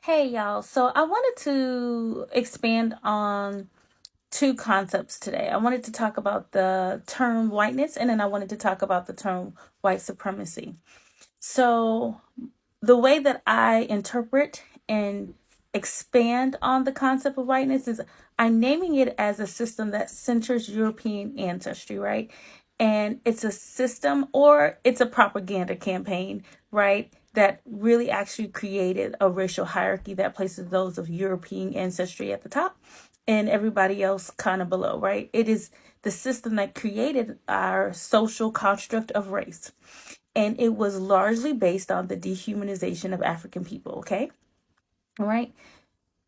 Hey y'all, so I wanted to expand on two concepts today. I wanted to talk about the term whiteness and then I wanted to talk about the term white supremacy. So, the way that I interpret and expand on the concept of whiteness is I'm naming it as a system that centers European ancestry, right? And it's a system or it's a propaganda campaign, right? That really actually created a racial hierarchy that places those of European ancestry at the top and everybody else kind of below, right? It is the system that created our social construct of race. And it was largely based on the dehumanization of African people, okay? All right,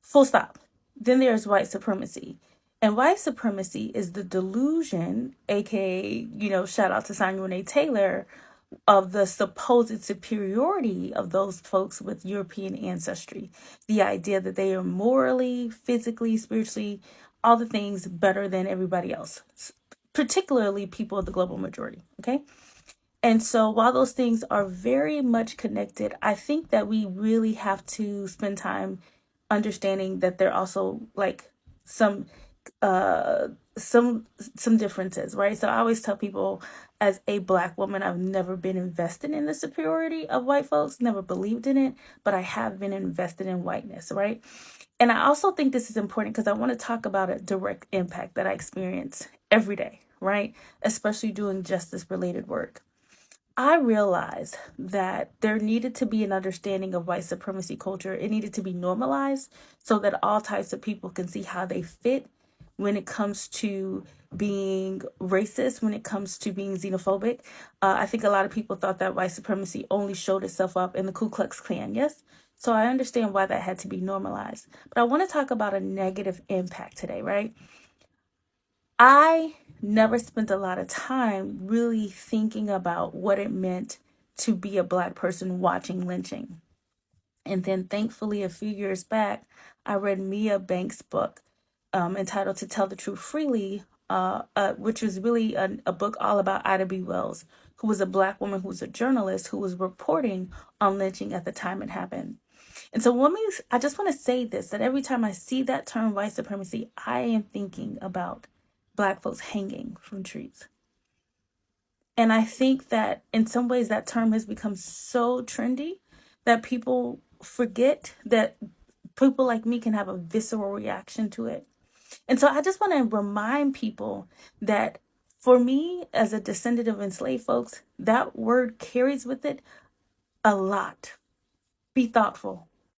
full stop. Then there's white supremacy. And white supremacy is the delusion, aka, shout out to Sonya Renee Taylor, of the supposed superiority of those folks with European ancestry. The idea that they are morally, physically, spiritually, all the things better than everybody else, particularly people of the global majority, okay? And so while those things are very much connected, I think that we really have to spend time understanding that there are also like some uh some differences, right? So I always tell people as a black woman, I've never been invested in the superiority of white folks, never believed in it, but I have been invested in whiteness, right? And I also think this is important because I want to talk about a direct impact that I experience every day, right? Especially doing justice related work. I realized that there needed to be an understanding of white supremacy culture. It needed to be normalized so that all types of people can see how they fit when it comes to being racist, when it comes to being xenophobic. I think a lot of people thought that white supremacy only showed itself up in the Ku Klux Klan, yes? So I understand why that had to be normalized. But I want to talk about a negative impact today, right? I never spent a lot of time really thinking about what it meant to be a black person watching lynching. And then thankfully, a few years back, I read Mia Banks' book entitled To Tell the Truth Freely, which was really a book all about Ida B. Wells, who was a black woman who was a journalist who was reporting on lynching at the time it happened. And so, I just want to say this that every time I see that term white supremacy, I am thinking about black folks hanging from trees. And I think that in some ways that term has become so trendy that people forget that people like me can have a visceral reaction to it. And so I just want to remind people that for me, as a descendant of enslaved folks, that word carries with it a lot. Be thoughtful.